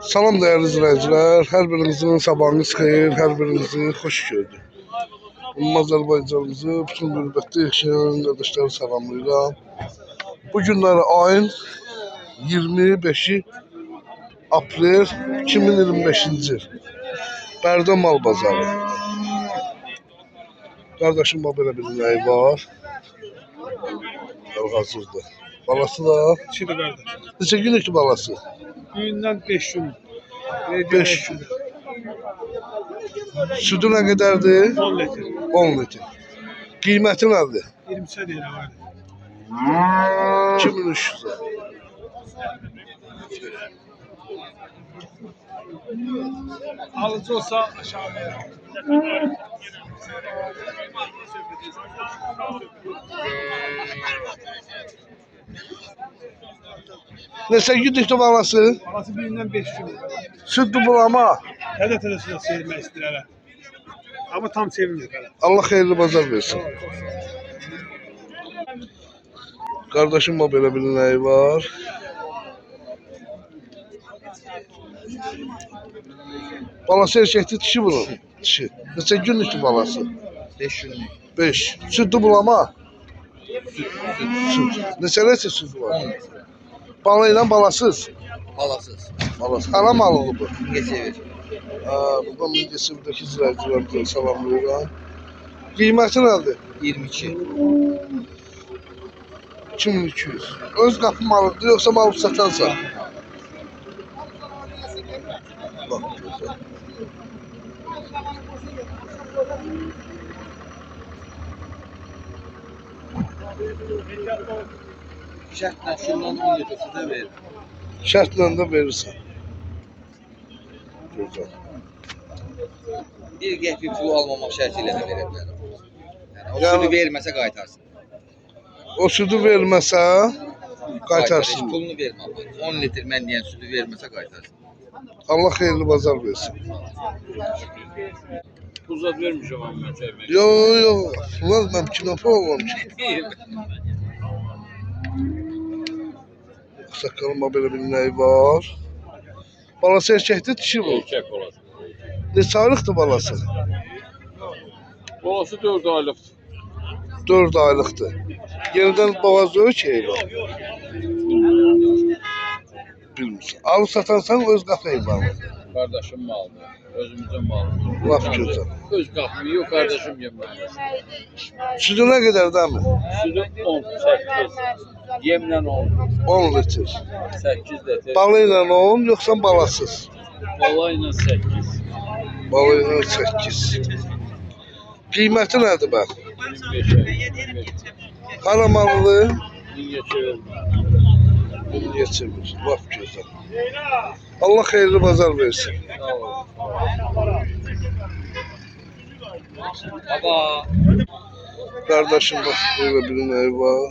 Salam değerli izleyiciler, her birinizin sabahınız xeyir, her birinizi hoş gördük. Azərbaycanımızı bütün qürbətdə yaşayan qardaşları salamlayıram. Bu günləri ayın 25-i aprel 2025-ci il. Bərdə mal bazarı. Qardaşım belə bir nəyi var. Hazırdır. Balası da. Şimdi verdim. Neçə günlük balası? Düğünden 5 gün. 5 gün. Sütü nə qədərdir? 10 litre. 10 litr. Qiyməti nədir? 20 lira var. 2300 lira. Alıcı olsa aşağı verir. Neçə günlükdür balası? Parası düğünden 5 gün. Sütü bulama. Tele sevilmek isterler. Ama tam sevilmiyor. Allah xeyirli bazar versin. Qardaşım belə bir nəyi var. Balası erkəkdir, dişi bunun. Dişi. Neçə günlükdür balası? 5 günlük. 5. Sütü bulama. Süt. Neçə neçə sütü var? 10 Bala ilə balasız. balasız. Balası. Ana malıdır bu. Geçevir. Buradan Mingəçevirdəki izləyicilərə salamlayıram. Qiyməti nədir? 22. 2200. Öz qapı malıdır, yoxsa mal satansa? Bak gözəl. Şərtlə şundan 10 litresi də verir. Şərtlə də verirsən. Gözəl. Bir qəpik pulu almamaq şərtilə də verə bilərəm. Yəni o Yəni- sütü verməsə qaytarsın. O sütü verməsə qaytarsın. Pulunu vermə. 10 litr mən deyən sütü verməsə qaytarsın. Allah xeyirli bazar versin. Uzat vermişim ama ben sevmek. Yox. Ulan mən kinofa olmamışım. Saqqalıma belə bir nəyi var. Balası erkəkdir, dişi bu. Erkek olası. Neçə aylıqdır balası? Olası 4 aylık. 4 aylıqdır. Yenidən boğaz öyle şey var. Bilmirsən. Alıb satansan öz qapı heyvanı. Kardeşim maldı. Özümüzün malı. Laf gözəl. Öz kapımı yok kardeşim yemeği. Sütü nə qədərdir mi? Sütü 10, 8. Yemle 10. 10 litr. 8 litre. Balı ilə 10, yoxsa balasız? Balayla 8. Balı ilə 8. Qiyməti nədir bə? 25. Qaramalı, Niye çevirme? Mingəçevir. Laf gözəl. Allah xeyirli bazar versin. Sağ ol. Baba. Qardaşım bax, belə bir nəyi var.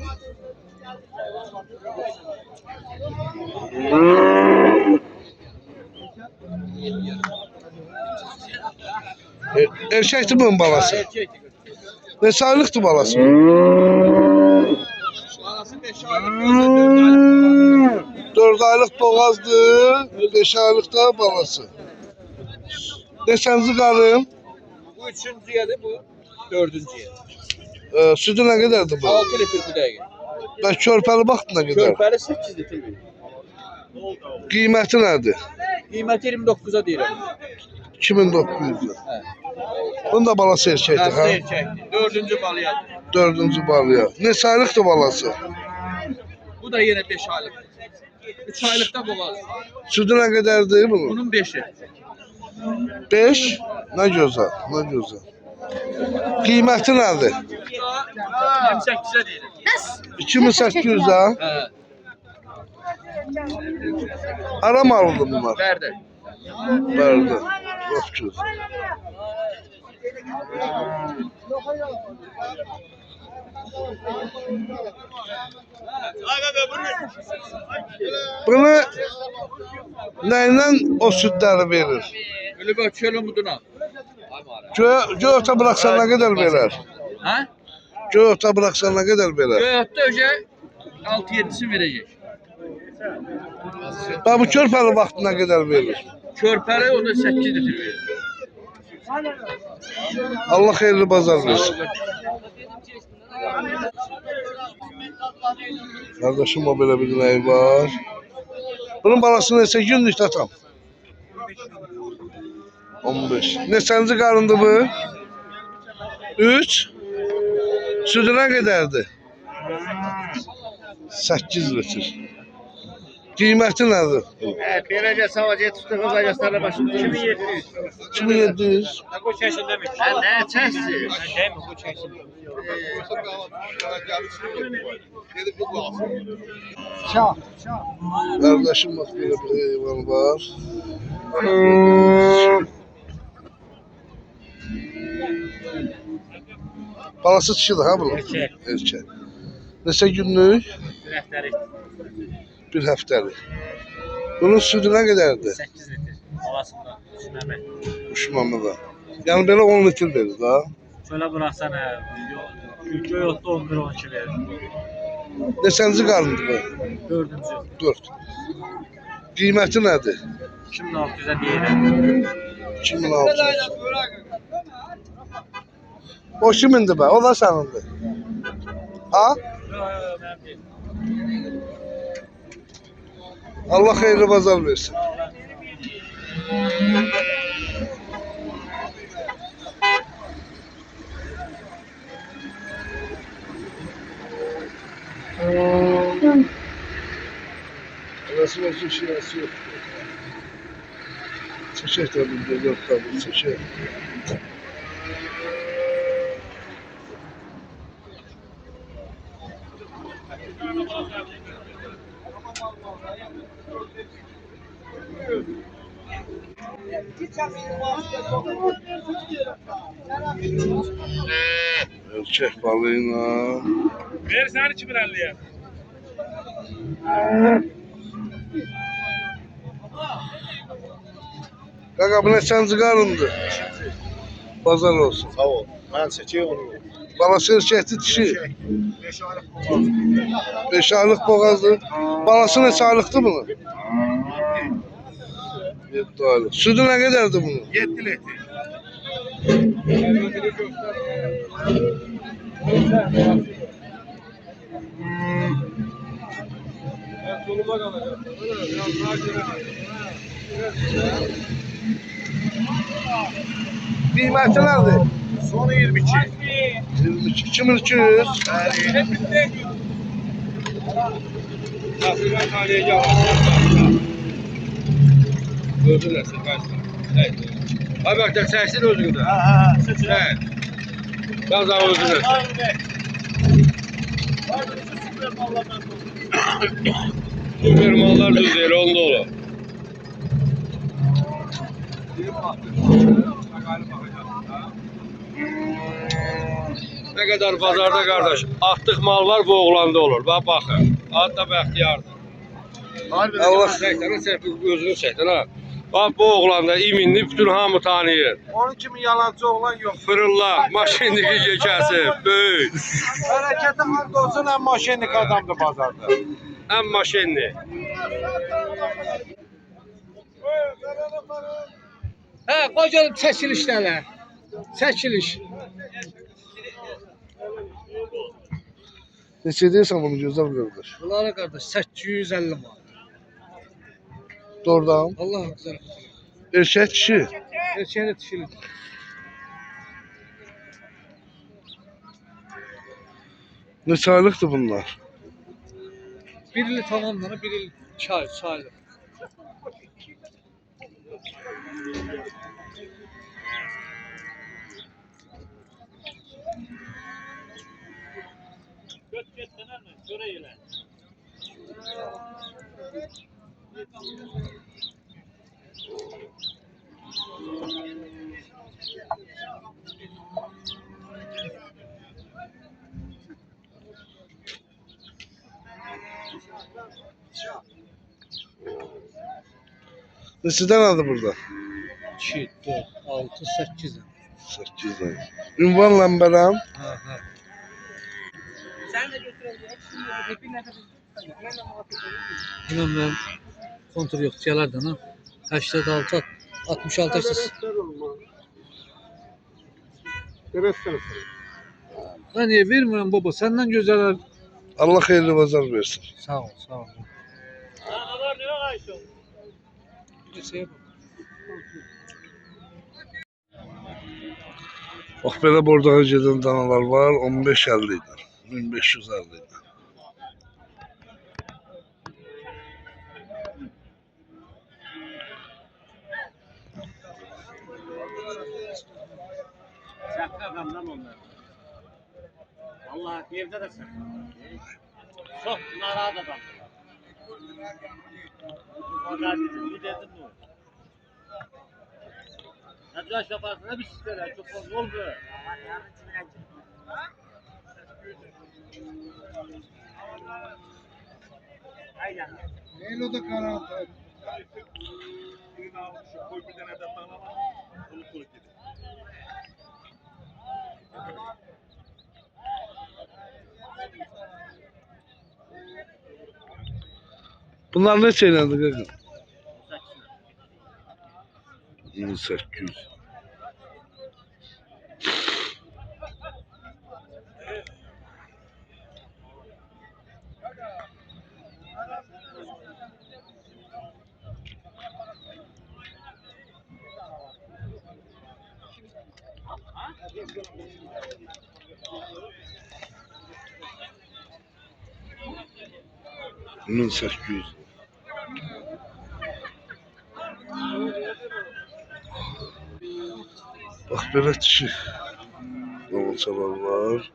Erkəkdir bunun balası. Neçə aylıqdır balası? Balası 5 aylık. 4 aylıq boğazdır, 5 aylıq da balası. Neçənci qarım? Bu 3-cü yeri, bu 4-cü yeri. Sütü nə qədərdir bu? 6 litr bu dəqiqə. Bə körpəli vaxt nə qədər? Körpəli 8 litr verir. Qiyməti nədir? Qiyməti 29-a deyirəm. 2900 lira. Hə. Bunun da balası erkəkdir, Nasıl hə? erkəkdir? 4-cü balıyadır. 4-cü balıya. Neçə aylıqdır balası? Bu da yenə 5 aylık. 3 aylıkta boğaz. Sütü nə qədərdir bunun? Bunun 5'i. 5. Nə gözəl, nə gözəl. Qiyməti nədir? 28'e deyirəm. 2800-ə. Hə. Ara malıdır bunlar. Bərdə. Bərdə. Laf gözəl. Bunu nəylə o sütləri verir? Öyle bir açıyorum buduna. Göy ota bıraksan nə qədər verər? Ha? Göy ota bıraksan nə qədər verər? Göğütte önce 6-7'si verecek. Daha bu körpəli vaxtına qədər verir. Körpəli o da 8 litr verir. Allah xeyirli bazar Sağ ol versin. Kardeşim o böyle bir neyi var. Bunun balası neçə günlük tatam? 15. Neçənci qarındı bu? 3. Südü nə qədərdir? 8 litr. Qiyməti nədir? Beləcə savacıya tutduğu qacaslarla başımız 2700. 2700. Bu çeşində mi? Nə çəşsi? Şey mi bu çeşində? Kardeşim bak böyle bir hayvan var. Balası dişidir ha bunun? Erkek. Erkek. Neçə günlük? Rəhbəri Bir həftəlik. Bunun südü nə qədərdir? 8 litr. Havasında düşünəmək. Uşmamada. Yəni belə 10 litr verir da. Çölə buraxsan hə. Göy otda 11-12 verir. Neçənci qarındır bu? 4-cü. 4. Qiyməti nədir? 2600-ə deyirəm. 2600. O kimindir be? O da sənindir. Ha? Allah xeyirli bazar versin. Arası olsun şirası yok. Çeşek tabii de yok tabii çeşek. Erkek balığıyla. Ver səni 250-yə. Kaka bu neçənci qarındır? Bazar olsun. Sağ ol. Mən çəkək onu. Balası erkekti dişi. 5 aylıq boğaz. 5 aylıq boğazdır. Balası neçə aylıqdır bunun? 7 aylıq. Südü nə qədərdir bunun? 7 litr. Qiyməti nədir? Son 22. 22. 2200. Gördülər sən qaçma. Ay bak da səksin özünü də. Hə. Qazan özünü. Süper mallar düz deyil, onda olur. Ne kadar bazarda kardeş, attık mal var bu oğlanda olur. Bak bakın, hatta bəxtiyardır. Harbiden Allah Gözünü çəkdən ha. Bak bu oğlanda iminli bütün hamı tanıyır. onun kimi yalancı oğlan yok. Fırınla, maşindiki yekəsi, böyük. Hərəkəti hamd olsun, ən maşinlik adamdır bazarda. Ən maşinli. Hə, qocalı çəkilişlərə. Çəkiliş. Neçə deyirsən bunu gözəl qardaş? Bunlara qardaş 850 manat. Doğrudan. Allah güzel. Erkek kişi. Erkəyə dişilir. Neçə aylıqdır bunlar? Bir il tamamlanır, bir il çaylı. Neçədən aldı burada? 2, 4, 6, 8. 8'den. Ünvan lambaram. Ha, ha. Sen de götürelim. Bir nefes. İnan ben Kontrol yok. Celardan ha. 86 66 siz. Ben niye vermiyorum baba? Senden güzel. Allah hayırlı pazar versin. Sağ ol, sağ ol. Bak belə bordağa gedən danalar var, 15.50 idi. 1550 idi. Saklı adamdan onlar. Allah evde de saklı. Çok narahat adam. Pazar dedim, bir dedim mi? Ne tıraş yaparsın, ne bir şeyler, çok fazla oldu. Aynen. Neyle o da karanlık. Bunlar ne şeylendi qaqın? 1800. Bunun 800. Bak belə kişi. Yolçalar var.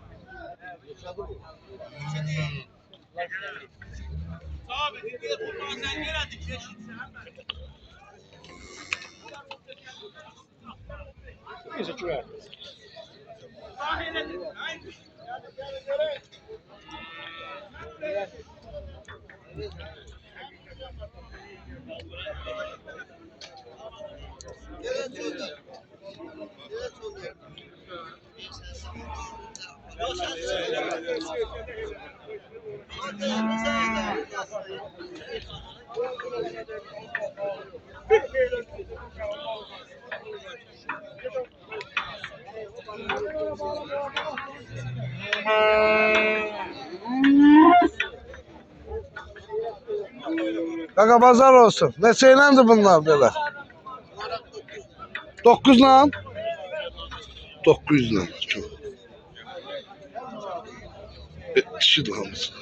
Qaqa bazar olsun. Neçəyləndi bunlar belə? 9 lan. 900 lan. Çok. Kişi de hamısı.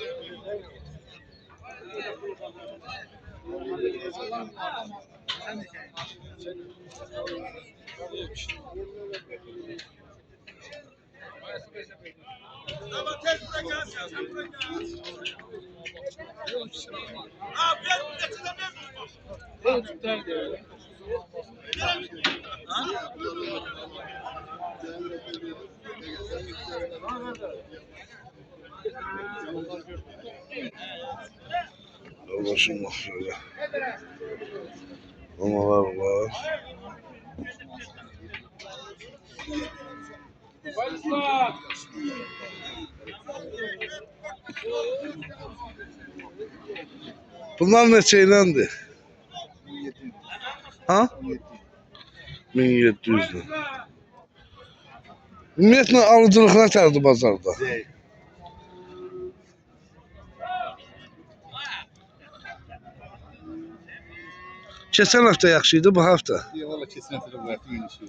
Yoldaşım bak şöyle. Mamalar var. Bunlar neçəyləndi? Ha? 1700 lira. Ümumiyyətlə alıcılıq nətərdir bazarda? Keçən həftə yaxşı idi, bu həftə. Valla kesin hatırlamıyorum. Yeni şey.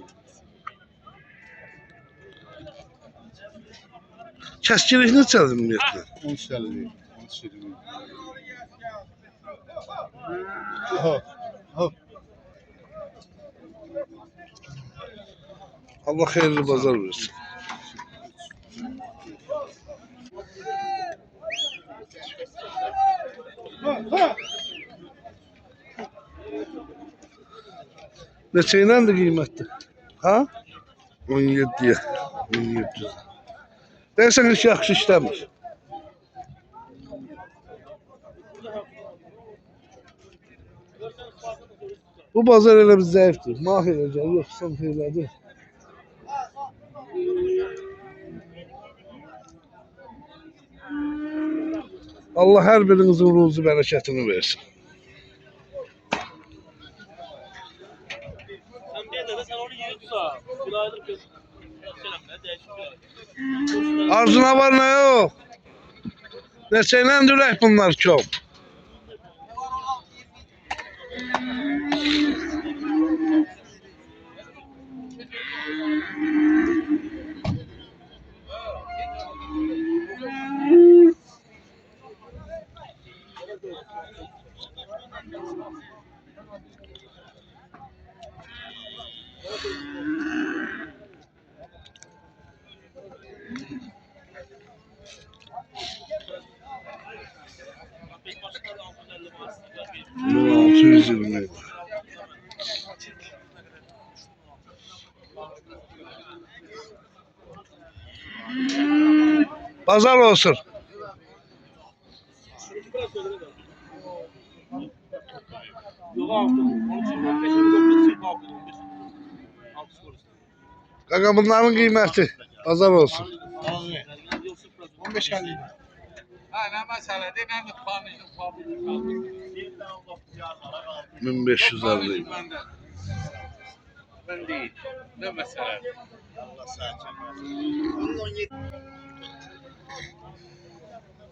Kəskilik neçədir ümumiyyətlə? 10 şerli. 10 şerli. Ha. Ha. Allah xeyirli bazar versin. Neçəyləndir qiymətli? Ha? 17'ye. 1700. Dersen hiç yaxşı işləmir. Bu bazar elə bir zəifdir. Mahir olacaq, yoxsa elədir. Allah hər birinizin ruzu bərəkətini versin. Ayda da sen onu yeni tutar. Bir aydır kız. Selamlar değişik bir ay. Arzuna var ne yok? Neçəyle dürək bunlar çok. Bu 620. Pazar olsun. Yok altı. Onun için 15'in 9 altı. 6 sorusu. Kaka bunların kıymeti. Pazar olsun. 15 geldi. Ha, nə məsələdir, nə nütfanı, fabrika. 1550. Ben değil. Ne mesele?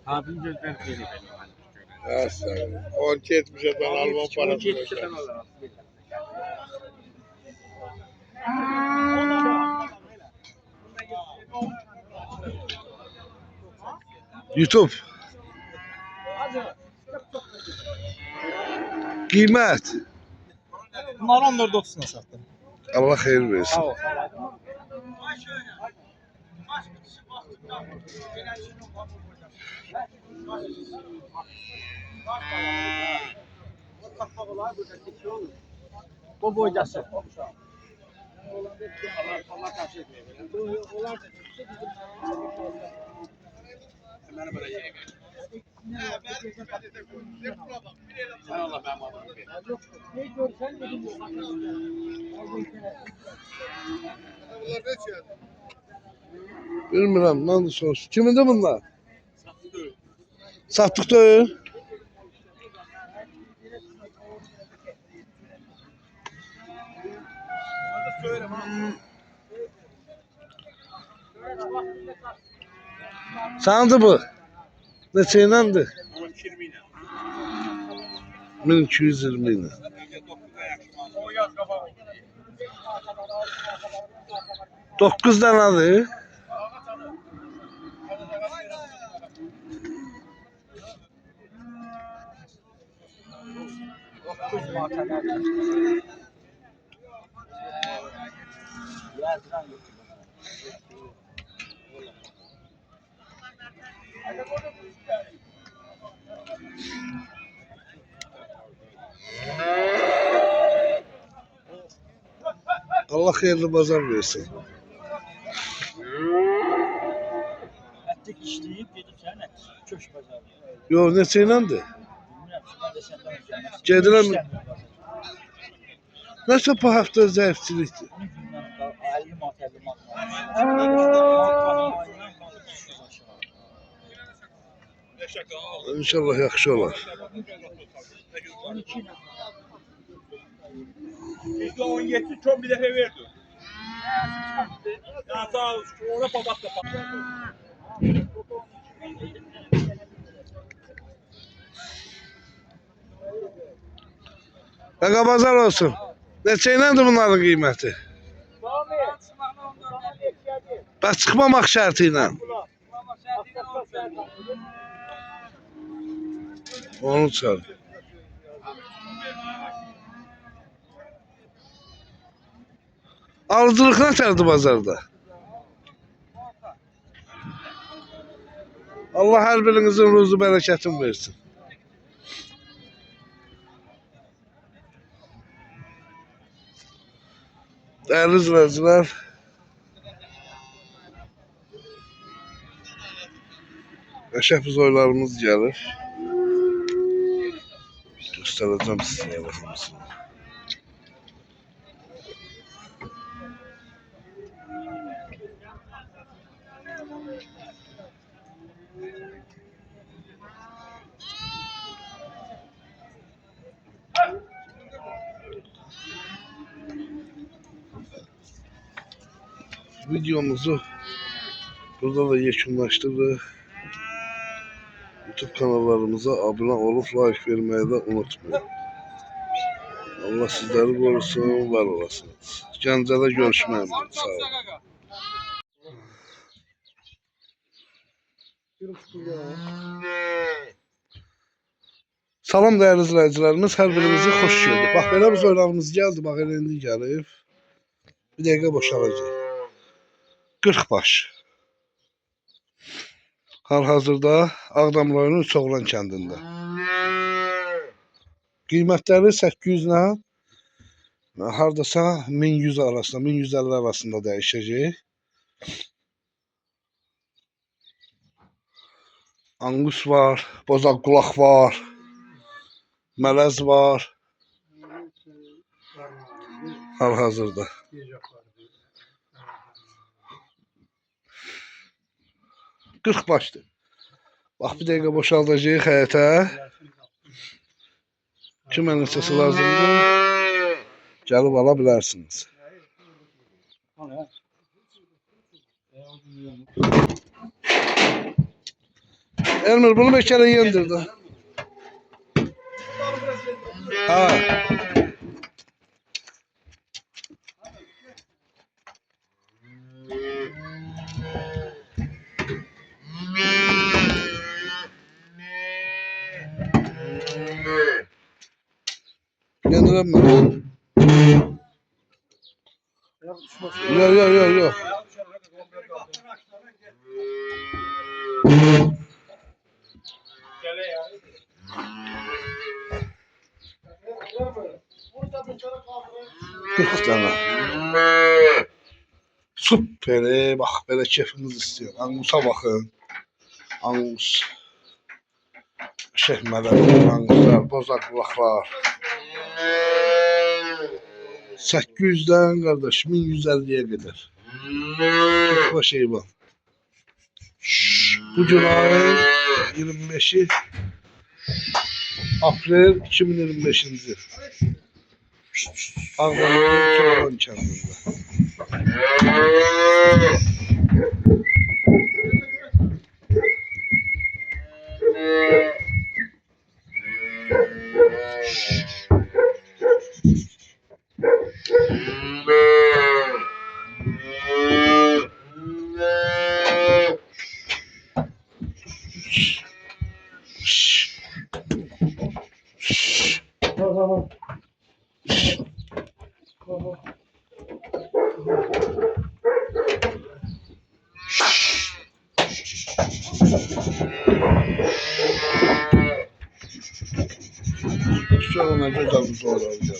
Abim gözler geliyor benim. Aslında 10-70'e ben Alman parası vereceğim. YouTube. Kıymet. Bunlar 14.30'una sattım. Allah hayır versin. Sağ ol. Bu boydası. Bilmirəm, mən də soruş. Kimindir bunlar? Satdıq deyil. Səndir bu. Neçə iləndir? 1220 ilə. 9 dənədir. Allah xeyirli bazar versin. Ətlik işləyib gedib sənin ət. Köş bazarı. Yox, neçə iləndir? Bilmirəm, sən də səndən ötürəm. Gedirəm. Nəsə bu həftə zəifçilikdir. 50 manat, 50 manat. İnşallah yaxşı olar. %17 çok bir defa verdi. Ya sağ ol, ona babak da Qaqa bazar olsun. Neçə iləndir bunların qiyməti? Bəs çıxmamaq şərti ilə. Onu çağır. Alıcılıq nətərdir bazarda? Allah hər birinizin ruzu bərəkətini versin. Değerli izleyiciler, Qəşəng buzoylarımız gəlir. Göstərəcəm sizə hamısını. videomuzu burada da yekunlaştırırıq. YouTube kanallarımıza abone olup like vermeyi de unutmayın. Allah sizleri korusun, var olasınız. Gəncədə görüşmək ümidi. Sağ olun. Salam değerli izləyicilərimiz, hər birinizi xoş gördük. Bax, belə bir oynağımız gəldi, bax, elə indi gəlib. Bir dəqiqə boşalacaq. 40 baş. Hal-hazırda Ağdam rayonu Üçoğlan kəndində. Qiymətləri 800 ilə hardasa 1100 arasında, 1150 arasında dəyişəcək. Angus var, bozaq qulaq var, mələz var. Hal-hazırda. Qırx başdır. Bax, bir dəqiqə boşaldacağıq həyətə. Kimə neçəsi lazımdır? Gəlib ala bilərsiniz. Elmir, bunu bir kere yendirdi. Ha. Yendirem ben. Yok. Kırk tane. Süper. Bak, böyle keyfiniz istiyor. Angus'a bakın. Angus. Şehmeler, anguslar, bozak kulaklar. 800'den kardeş 1150'ye kadar. Çok da şey var. Bugün ayın 25'i April 2025'inci. Ağdam'ın Çoğlan kəndində. Sonra ne güzel bir zor olacak.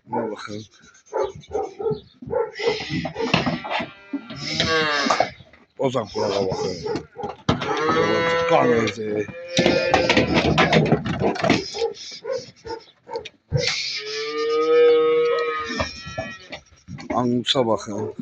Buna bakın. Ozan kulağa bakın. Kan izi. Angus'a bakın.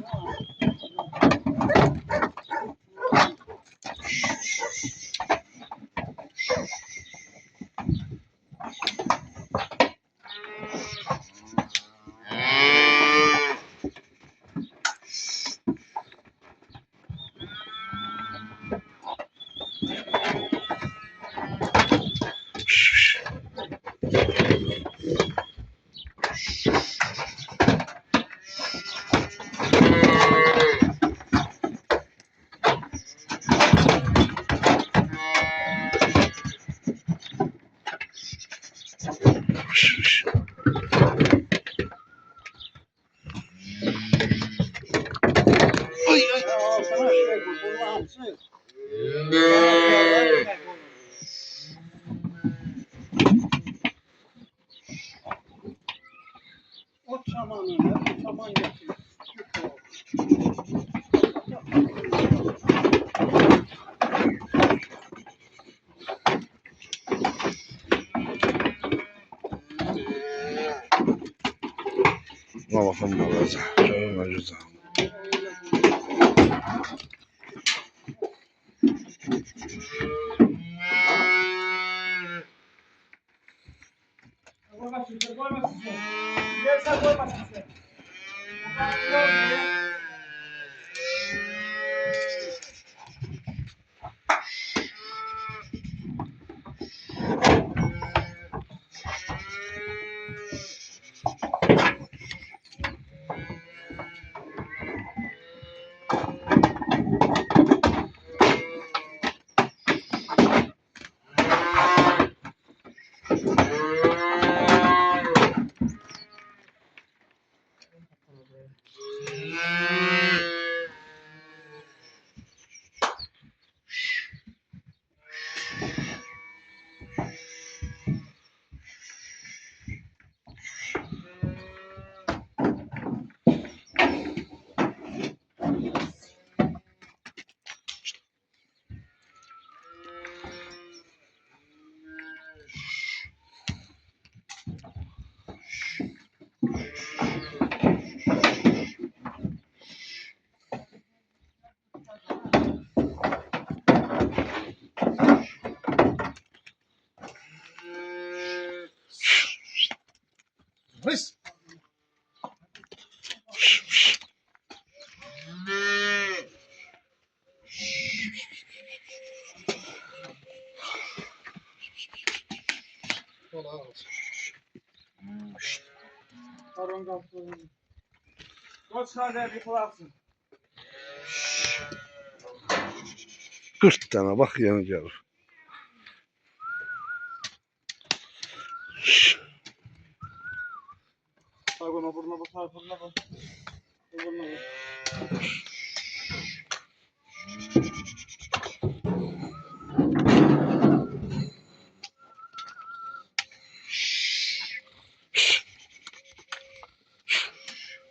O çamanını, çaman getir. Buna bakın bu arada. Çok güzel. Koymasın sen. Yersen koymasın sen. Hıs. Pardon kaptım. Koç kardeşe bir kulaksın. 40 tane bak yeni gelir. Bak ona buruna bak, buruna bak. Buruna bak.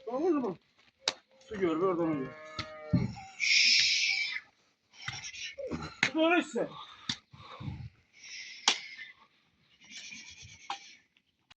Tamam mı? Su gör, oradan öyle. Bu doğru işte.